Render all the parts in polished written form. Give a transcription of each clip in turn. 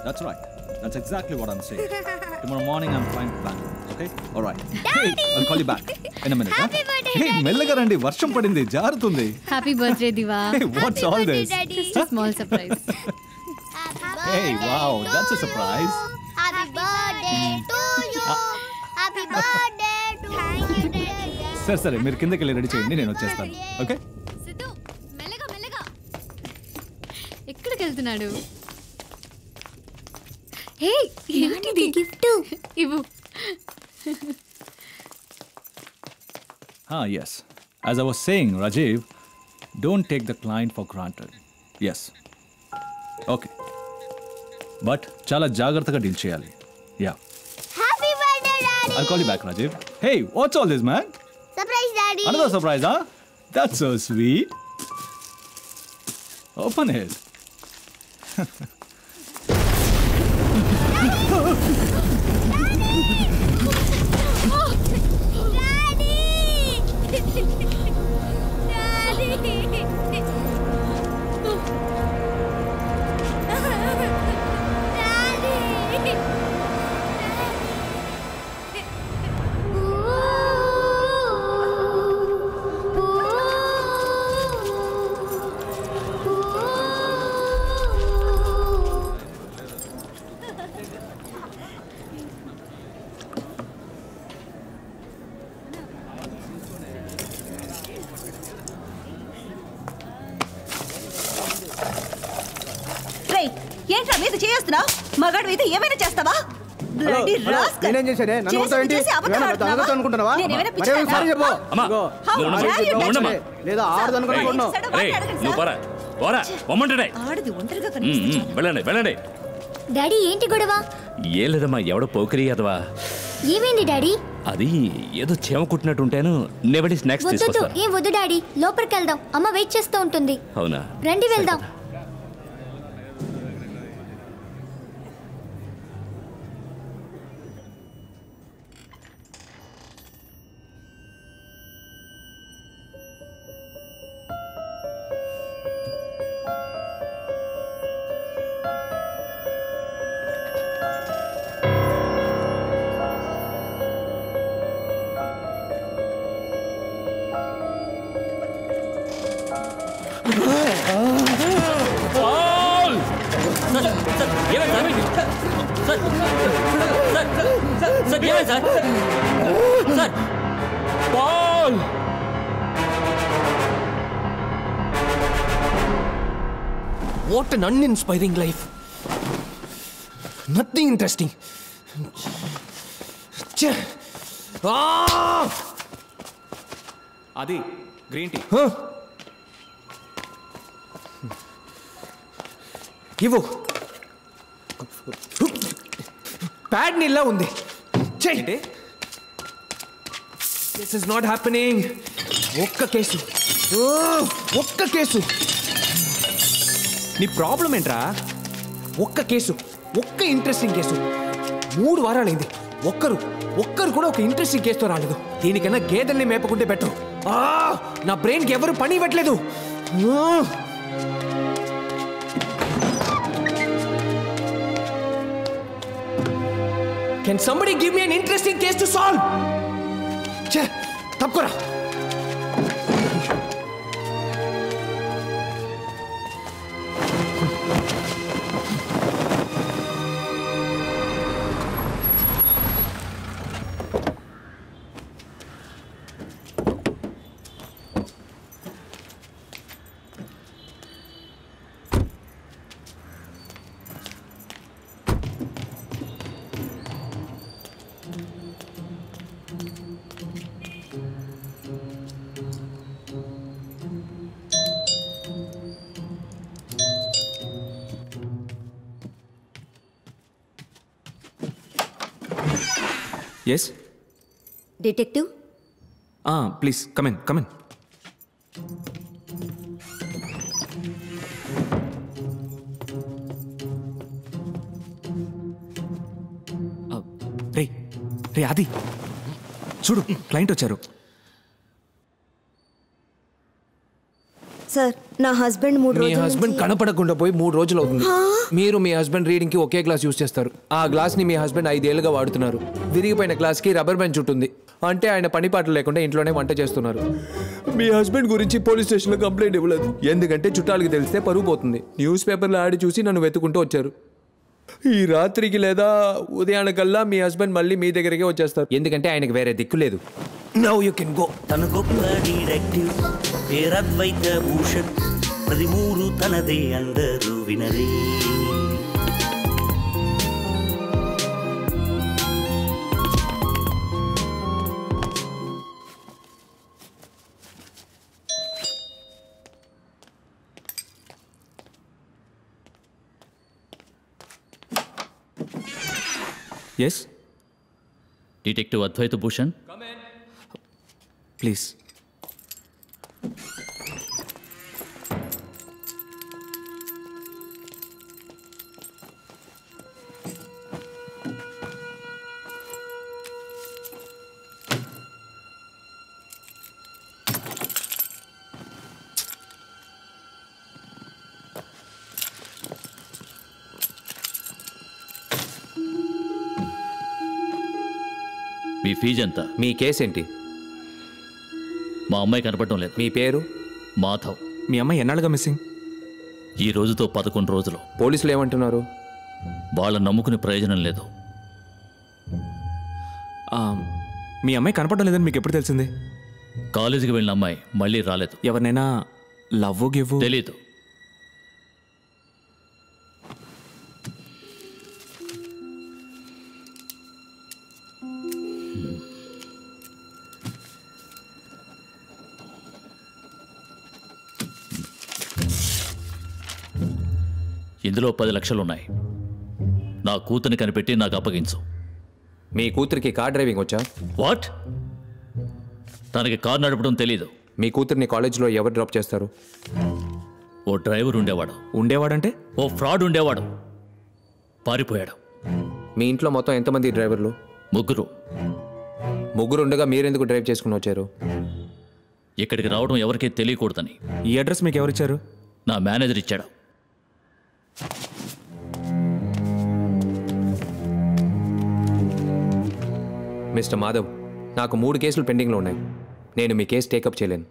That's right. That's exactly what I'm saying. Tomorrow morning I'm flying to Bangalore. Okay? All right. Hey, I'll call you back in a minute. Happy birthday, Hey, మెల్లగా రండి, వర్షం పడింది, జారుతుంది. Happy birthday, Diva. Hey, what's all this? Just a small surprise. Hey, wow, that's a surprise. Happy birthday to you. Happy birthday to you. సరే మీరు కిందకి వెళ్ళి ready చేయండి, నేను వచ్చేస్తాను. ఓకే? సిద్ధు, మెల్లగా. ఎక్కడికి వెళ్తున్నాడు? హే, ఏంటిది గిఫ్ట్? ఇవ్వు. Yes. As I was saying, Rajiv, don't take the client for granted. Yes. Okay. But చాలా జాగ్రత్తగా డీల్ చేయాలి. Yeah. Happy birthday, Daddy. I'll call you back, Rajiv. Hey, what's all this, man? Surprise, Daddy. Another surprise, huh? That's so sweet. Open it. ఏంట్రా మీద చేస్తున్నావు? మగాడు అయితే ఏమైనా చేస్తావా? Bloody rascal. నేనేం చేశానే? నన్ను కొడతావేంటి? నేను అనుకుంటున్నావా? మరేం సారీ చెప్పు. లేదా ఆడదు అనుకుంటున్నావు. నువ్వు పోరా పొమ్మంటాడే. ఆడది ఒంటరిగా కనిపిస్తుంది. వెళ్ళండి. డాడీ ఏంటి గొడవ? ఏ లేదమ్మా, ఎవడో పోకిరి అదవా. ఏమైంది డాడీ? అది ఏదో చేమ కుట్టినట్టుంటాను. నెవడి స్నాక్స్ తీసుకొస్తాను. ఏం వద్దు డాడీ, లోపలికి వెళ్దాం, అమ్మ వెయిట్ చేస్తూ ఉంటుంది. అవునా? రండి వెళ్దాం. What an uninspiring life. Nothing interesting. అది గ్రీన్ టీ. ఇవ్వు. ప్యాడ్ నీళ్ళ ఉంది. చెయ్యి. This is not happening. ఒక్క కేసు. నీ ప్రాబ్లం ఏంట్రా? ఒక్క కేసు, ఒక్క ఇంట్రెస్టింగ్ కేసు. 3 వారాలైంది, ఒక్కరు కూడా ఒక ఇంట్రెస్టింగ్ కేసుతో రాలేదు. దీనికన్నా గేదెల్ని మేపకుంటే బెటర్. నా బ్రెయిన్కి ఎవరు పని ఇవ్వట్లేదు. Can somebody give me an interesting case to solve? తప్పుకోరా. Yes? Detective? Please, come in. రే ఆది, చూడు, క్లయింట్ వచ్చారు. సార్ నా హస్బెండ్ 3 మీ రోజుల హస్బెండ్ కనపడకుండా పోయి 3 రోజులు అవుతుంది. మీరు మీ హస్బెండ్ రీడింగ్ కి ఒకే గ్లాస్ యూస్ చేస్తారు. ఆ గ్లాస్ ని మీ హస్బెండ్ 5 ఏళ్లుగా వాడుతున్నారు. విరిగిపోయిన గ్లాస్ కి రబ్బర్ బెంచ్ ఉంటుంది. అంటే ఆయన పని పాటలు లేకుండా ఇంట్లోనే వంట చేస్తున్నారు. మీ హస్బెండ్ గురించి పోలీస్ స్టేషన్లో కంప్లైంట్ ఇవ్వలేదు. ఎందుకంటే చుట్టాలకి తెలిస్తే పరువు పోతుంది. న్యూస్ పేపర్లో యాడ్ చూసి నన్ను వెతుకుంటూ వచ్చారు. ఈ రాత్రికి లేదా ఉదయానికల్లా మీ హస్బెండ్ మళ్ళీ మీ దగ్గరికి వచ్చేస్తారు. ఎందుకంటే ఆయనకి వేరే దిక్కు లేదు. Now you can go. తన గొప్ప డిటెక్టివ్ పేరద్వైత భూషణ్, ప్రతి ఊరు తనదే అందరూ వినరే. Yes detective Advaita Bhushan, please. మీ ఫీజు ఎంత? మీ కేసు ఏంటి? మా అమ్మాయి కనపడటం లేదు. మీ పేరు? మాధవ్. మీ అమ్మాయి ఎన్నాళ్ళుగా మిస్సింగ్? ఈ రోజుతో 11 రోజులు. పోలీసులు ఏమంటున్నారు? వాళ్ళని నమ్ముకునే ప్రయోజనం లేదు. మీ అమ్మాయి కనపడడం లేదని మీకు ఎప్పుడు తెలిసింది? కాలేజీకి వెళ్ళిన అమ్మాయి మళ్ళీ రాలేదు. ఎవరినైనా లవ్ గివ్? తెలీదు. ఇందులో 10 లక్షలున్నాయి. నా కూతురిని కనిపెట్టి నాకు అప్పగించు. మీ కూతురికి కార్ డ్రైవింగ్ వచ్చా? వాట్? తనకి కారు నడపడం తెలీదు. మీ కూతురిని కాలేజీలో ఎవరు డ్రాప్ చేస్తారు? ఓ డ్రైవర్ ఉండేవాడు. ఉండేవాడంటే? ఓ ఫ్రాడ్ ఉండేవాడు, పారిపోయాడు. మీ ఇంట్లో మొత్తం ఎంతమంది డ్రైవర్లు? 3. ముగ్గురు ఉండగా మీరెందుకు డ్రైవ్ చేసుకుని వచ్చారు? ఇక్కడికి రావడం ఎవరికీ తెలియకూడదని. ఈ అడ్రస్ మీకు ఎవరిచ్చారు? నా మేనేజర్ ఇచ్చాడు. మిస్టర్ మాధవ్, నాకు 3 కేసులు పెండింగ్లో ఉన్నాయి. నేను మీ కేసు టేకప్ చేయలేను.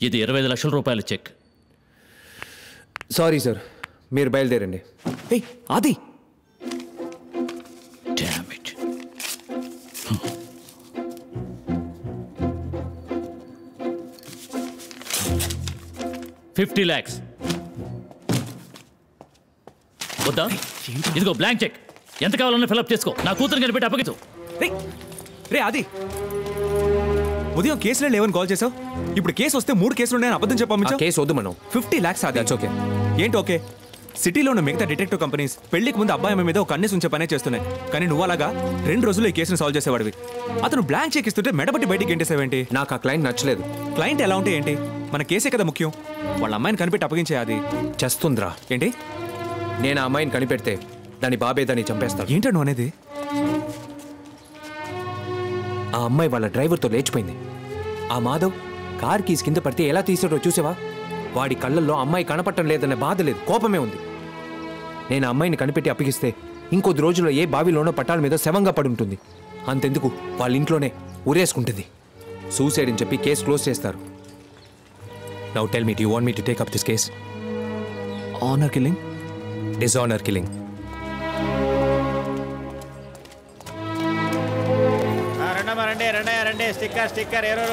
ఇది 25 లక్షల రూపాయల చెక్. సారీ సార్, మీరు బయలుదేరండి. ఏయ్ ఆది! Damn it. 50 lakhs. వద్దా? ఇదిగో బ్లాంక్ చెక్. ఎంత కావాలన్నా ఫిల్అప్ చేసుకో. నా కూతురు కనిపెట్టి అప్పగించు. రే ఆది, ఉదయం కేసులే లేవని కాల్ చేసావు. ఇప్పుడు కేసు వస్తే 3 కేసులు ఉన్నాయని అబద్ధం చెప్పాము. కేసు వద్దు మనం. 50 lakhs ఆది. ఓకే. ఏంటి ఓకే? సిటీలో ఉన్న మిగతా డిటెక్టివ్ కంపెనీస్ పెళ్లికి ముందు అబ్బాయి మీద ఒక కన్నేసి ఉంచే పనే చేస్తున్నాయి. కానీ నువ్వు అలాగా 2 రోజుల్లో ఈ కేసును సాల్వ్ చేసేవాడివి. అతను బ్లాంక్ చెక్ ఇస్తుంటే మెడబట్టి బయటికి గెంటేసావేంటి? నాకు ఆ క్లయింట్ నచ్చలేదు. క్లయింట్ ఎలా ఉంటే ఏంటి? మన కేసే కదా ముఖ్యం. వాళ్ళ అమ్మాయిని కనిపెట్టి అప్పగించే. అది చేస్తుందిరా. ఏంటి? నేను ఆ అమ్మాయిని కనిపెడితే దాని బాబే దాన్ని చంపేస్తాడు. ఏంటో నువ్వు అనేది? ఆ అమ్మాయి వాళ్ళ డ్రైవర్తో లేచిపోయింది. ఆ మాధవ్ కార్ కీస్ కింద పడితే ఎలా తీసాడో చూసావా? వాడి కళ్ళల్లో అమ్మాయి కనపడటం లేదనే బాధ లేదు, కోపమే ఉంది. నేను ఆ అమ్మాయిని కనిపెట్టి అప్పగిస్తే ఇంకొద్ది రోజుల్లో ఏ బావిలోనో పట్టాల మీద శవంగా పడి ఉంటుంది. అంతెందుకు, వాళ్ళ ఇంట్లోనే ఉరేసుకుంటుంది. సూసైడ్ అని చెప్పి కేసు క్లోజ్ చేస్తారు. Now tell me, do you want me to take up this case? Honour killing? Dishonour killing. రండి. స్టిక్కర్ 20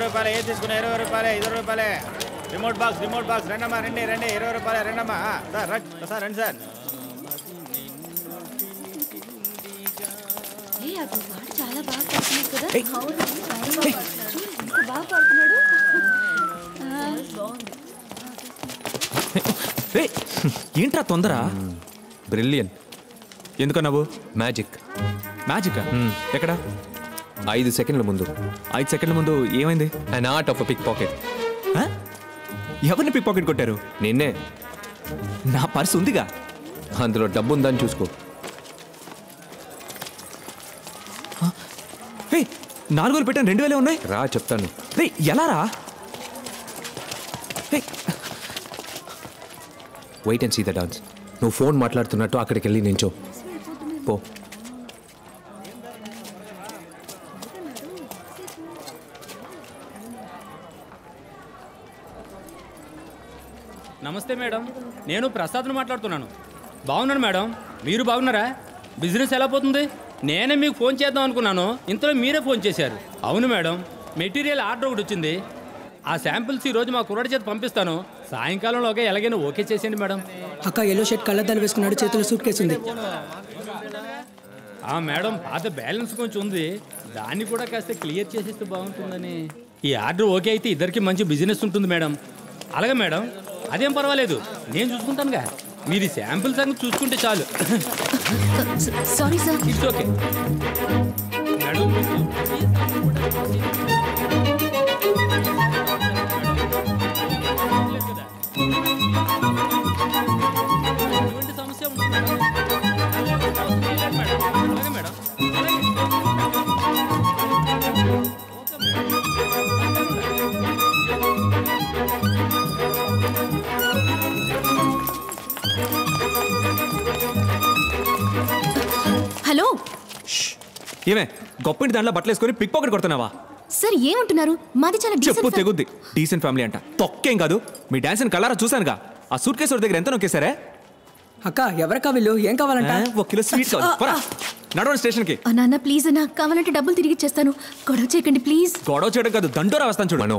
రూపాయలు. ఏది తీసుకున్నా 20 రూపాయలే. 20 రూపాయలే. రిమోట్ బాక్స్ రండమ్మా. రండి 20 రూపాయలు. రండమ్మా సార్, రండి సార్. చాలా బాగా పాడుతున్నాడు కదా. బాగా పాడుతున్నాడు. ఏంట్రా తొందర? బ్రిలియన్. ఎందుకన్నావు? మ్యాజిక్. మ్యాజిక్? ఎక్కడ? 5 సెకండ్ల ముందు. 5 సెకండ్ల ముందు ఏమైంది? An art of pick pocket. ఎవరిని పిక్ పాకెట్ కొట్టారు? నిన్నే. నా పర్స్ ఉందిగా. అందులో డబ్బు ఉందని చూసుకో. 4,000 పెట్టాను, 2,000 ఉన్నాయి. రా చెప్తాను. ఎలా రా? Wait and see the dance. నువ్వు ఫోన్ మాట్లాడుతున్నట్టు అక్కడికి వెళ్ళి నించో పో. నమస్తే మేడం, నేను ప్రసాద్ను మాట్లాడుతున్నాను. బాగున్నాను మేడం, మీరు బాగున్నారా? బిజినెస్ ఎలా పోతుంది? నేనే మీకు ఫోన్ చేద్దాం అనుకున్నాను, ఇంతలో మీరే ఫోన్ చేశారు. అవును మేడం, మెటీరియల్ ఆర్డర్ ఒకటి వచ్చింది. ఆ శాంపిల్స్ ఈరోజు మా కుర్రాడి చేత పంపిస్తాను. సాయంకాలంలోగా ఎలాగైనా ఓకే చేసేయండి మేడం. అక్క ఎల్లో షర్ట్ కళ్ళద్దాలు వేసుకున్నాడు, చేతిలో సూట్ కేసు ఉంది. మేడం, పాత బ్యాలెన్స్ కొంచెం ఉంది, దాన్ని కూడా కాస్త క్లియర్ చేసేస్తే బాగుంటుందని. ఈ ఆర్డర్ ఓకే అయితే ఇద్దరికి మంచి బిజినెస్ ఉంటుంది మేడం. అలాగే మేడం, అదేం పర్వాలేదు, నేను చూసుకుంటానుగా. మీరు శాంపిల్ సంగతి చూసుకుంటే చాలు. Sorry sir. It's okay madam. ఎటువంటి సమస్య ఉంటుంది మేడం? అలాగే మేడం. హలో, ఏమే గొప్ప ఇంటి దాంట్లో బట్టలు వేసుకొని పిక్ పాకెట్ కొడుతున్నావా? సార్ ఏమంటున్నారు? మాది చాలా చెప్పు తెగుద్ది. డీసెంట్ ఫ్యామిలీ అంట, తొక్కేం కాదు. మీ డాన్స్ కలరా చూసానుగా. ఆ సూట్ కేసు దగ్గర ఎంత నొక్కేశారే? అక్క ఎవరక్క వీళ్ళు? ఏం కావాలంట? 1 కిలో స్వీట్స్ నడవండి స్టేషన్కి. నాన్న ప్లీజ్ అన్న, కావాలంటే డబ్బులు తిరిగి ఇచ్చేస్తాను. గొడవ చేయకండి ప్లీజ్. గొడవ చేయడం కాదు, దండోరా వస్తాను చూడు. మనో,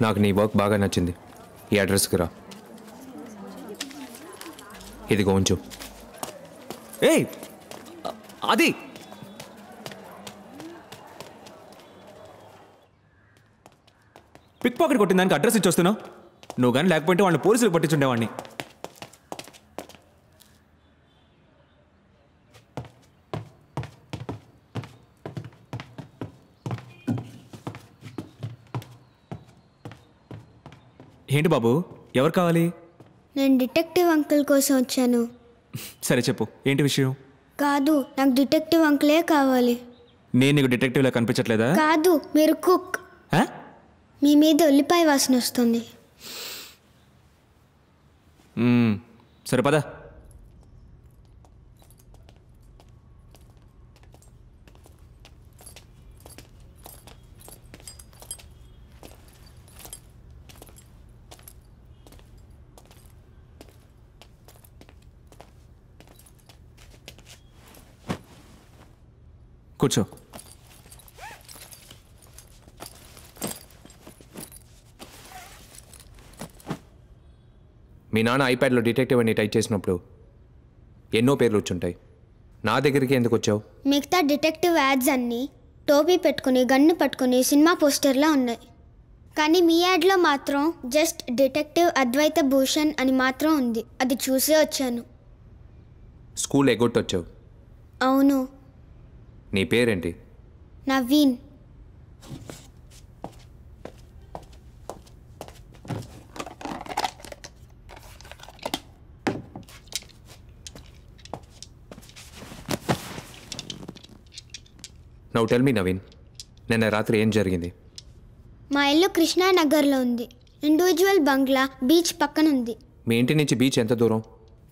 నాకు నీ వర్క్ బాగా నచ్చింది. ఈ అడ్రస్కి రా. ఇదిగో ఉంచు. ఏయ్ అది పిక్ పాకెట్ కొట్టిన దానికి అడ్రస్ ఇచ్చొస్తున్నావు. నువ్వు కానీ లేకపోతే వాళ్ళని పోలీసులు పట్టించుండేవాడిని. ఏంటి బాబు, ఎవరు కావాలి? నేను డిటెక్టివ్ అంకుల్ కోసం వచ్చాను. సరే చెప్పు, ఏంటి విషయం? కాదు, నాకు డిటెక్టివ్ అంకులే కావాలి. నేను నీకు డిటెక్టివ్లా కనిపించట్లేదా? కాదు, మీరు కుక్. మీ మీద ఉల్లిపాయ వాసన వస్తుంది. సరే పద. కూర్చో. మీ నాన్న ఐప్యాడ్లో డిటెక్టివ్ అని టైప్ చేసినప్పుడు ఎన్నో పేర్లు వచ్చుంటాయి. నా దగ్గరికి ఎందుకు వచ్చావు? మిగతా డిటెక్టివ్ యాడ్స్ అన్నీ టోపీ పెట్టుకుని గన్ను పట్టుకుని సినిమా పోస్టర్లా ఉన్నాయి. కానీ మీ యాడ్లో మాత్రం జస్ట్ డిటెక్టివ్ అద్వైత భూషణ్ అని మాత్రం ఉంది. అది చూసే వచ్చాను. స్కూల్ ఎగ్గొట్టొచ్చావు. అవును. నీ పేరేంటి? Naveen. Now tell me Naveen, నిన్న రాత్రి ఏం జరిగింది? మా ఇల్లు కృష్ణానగర్లో ఉంది. ఇండివిజువల్ బంగ్లా బీచ్ పక్కన ఉంది. మీ ఇంటి నుంచి బీచ్ ఎంత దూరం?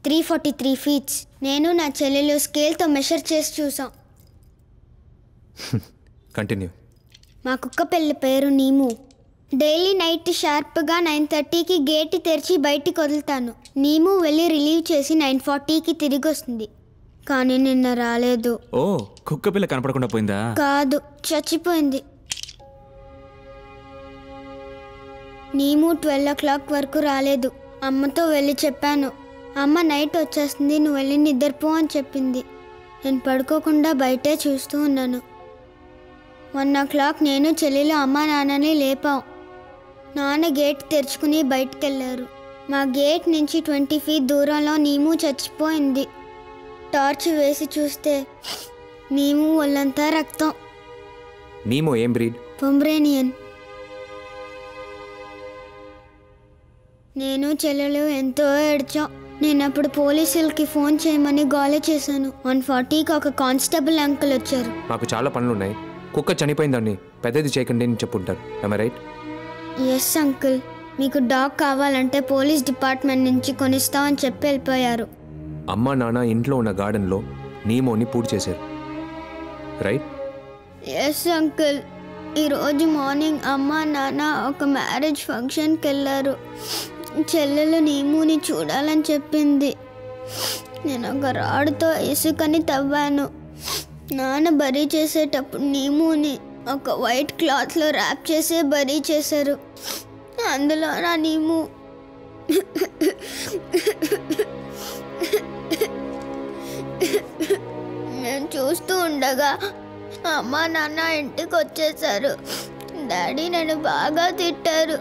343 ఫీట్స్. నేను నా చెల్లెలు స్కేల్తో మెషర్ చేసి చూసాం. కంటిన్యూ. మా కుక్క పిల్ల పేరు నీము. డైలీ నైట్ షార్ప్గా 9:30కి గేట్ తెరిచి బయటికి వదులుతాను. నీము వెళ్ళి రిలీవ్ చేసి 9:40కి తిరిగి వస్తుంది. కానీ నిన్న రాలేదు. ఓ, కుక్క పిల్ల కనపడకుండా పోయిందా? కాదు, చచ్చిపోయింది. నీము 12 o'clock వరకు రాలేదు. అమ్మతో వెళ్ళి చెప్పాను. అమ్మ నైట్ వచ్చేస్తుంది, నువ్వు వెళ్ళి నిద్రపో అని చెప్పింది. నేను పడుకోకుండా బయటే చూస్తూ ఉన్నాను. 1 o'clock నేను చెల్లెలు అమ్మ నాన్నని లేపాం. నాన్న గేట్ తెరుచుకుని బయటికి వెళ్ళారు. మా గేట్ నుంచి 20 feet దూరంలో నీము చచ్చిపోయింది. టార్చ్ వేసి చూస్తే నీము ఒళ్ళంతా రక్తం. నీమో ఏం బ్రీడ్? పొమ్రేనియన్. నేను చెల్లెలు ఎంతో ఏడ్చాం. నేను అప్పుడు పోలీసులకి ఫోన్ చేయమని గోల చేశాను. 140కి ఒక కానిస్టేబుల్ అంకుల్ వచ్చారు. మాకు చాలా పనులు ఉన్నాయి, కుక్క చనిపోయిందండి, పెద్దది చేయకండి అని చెప్పుంటారు. రైట్? ఎస్ అంకుల్, మీకు డాగ్ కావాలంటే పోలీస్ డిపార్ట్మెంట్ నుంచి కొనిస్తామని చెప్పి వెళ్ళిపోయారు. అమ్మ నాన్న ఇంట్లో ఉన్న గార్డెన్లో నీమోని పూర్తి చేశారు. రైట్? Yes uncle. ఈరోజు మార్నింగ్ అమ్మ నాన్న ఒక మ్యారేజ్ ఫంక్షన్కి వెళ్ళారు. చెల్లెలు నీముని చూడాలని చెప్పింది. నేను ఒక రాడుతో ఇసుకని తవ్వాను. నాన్న బరీ చేసేటప్పుడు నీముని ఒక వైట్ క్లాత్లో ర్యాప్ చేసి బరీ చేశారు. అందులో నా నీము నేను చూస్తూ ఉండగా అమ్మ నాన్న ఇంటికి వచ్చేసారు. డాడీ నన్ను బాగా తిట్టారు.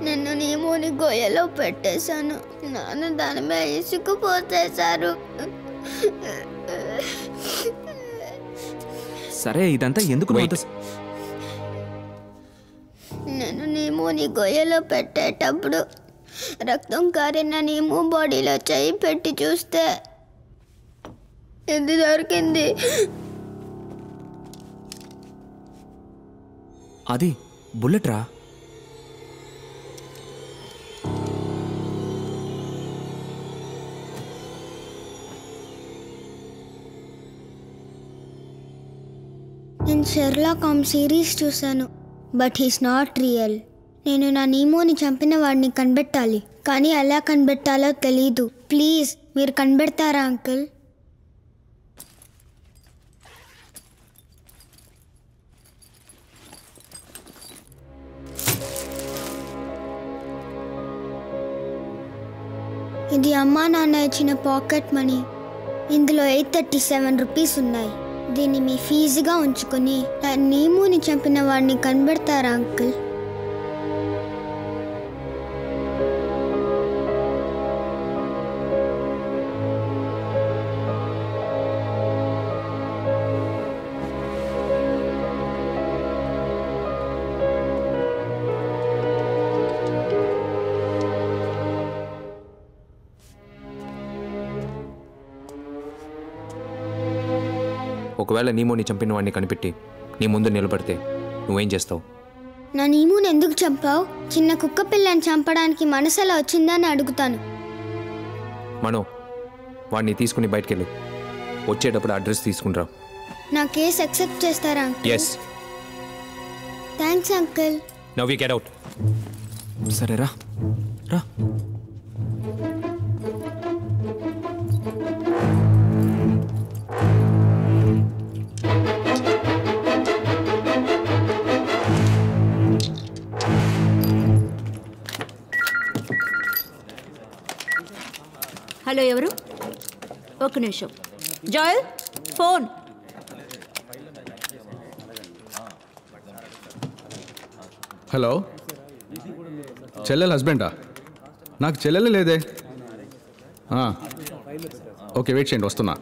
నన్ను నీముని గొయ్యలో పెట్టేశాను. నాన్న దాని మీద ఇసుకు పోసేశారు. సరే, ఇదంతా ఎందుకు? నేను నీముని గొయ్యలో పెట్టేటప్పుడు రక్తం కారిన నీము బాడీలో చేయి పెట్టి చూస్తే ఇది దొరికింది. అది బుల్లెట్ రా. నేను షెర్లాక్ హోమ్స్ సిరీస్ చూశాను, బట్ హీస్ నాట్ రియల్. నేను నా నీమోని చంపిన వాడిని కనిపెట్టాలి, కానీ ఎలా కనిపెట్టాలో తెలీదు. ప్లీజ్ మీరు కనిపెడతారా అంకుల్? ఇది అమ్మా నాన్న ఇచ్చిన పాకెట్ మనీ. ఇందులో 837 రూపీస్ ఉన్నాయి. దీన్ని మీ ఫీజుగా ఉంచుకొని నా నీముని చంపిన వాడిని కనిపెడతారా అంకుల్? ఒకవేళ నీమోని చంపిన వాడిని కనిపెట్టి నీ ముందు నిలబడితే నువ్వేం చేస్తావు? నా నీముని ఎందుకు చంపావు? చిన్న కుక్క పిల్లని చంపడానికి మనసులో వచ్చిందని అడుగుతాను. మనో, వాడిని తీసుకుని బయటకెళ్ళు. వచ్చేటప్పుడు అడ్రస్ తీసుకునిరా. నా కేసు యాక్సెప్ట్ చేస్తారా uncle? Yes. Thanks uncle. Now we get out. సరే రా రా. హలో, ఎవరు? ఒక్క నిమిషం. జాయల్, ఫోన్. హలో, చెల్లెల హస్బెండా? నాకు చెల్లెలు లేదే. ఓకే, వెయిట్ చేయండి, వస్తున్నా.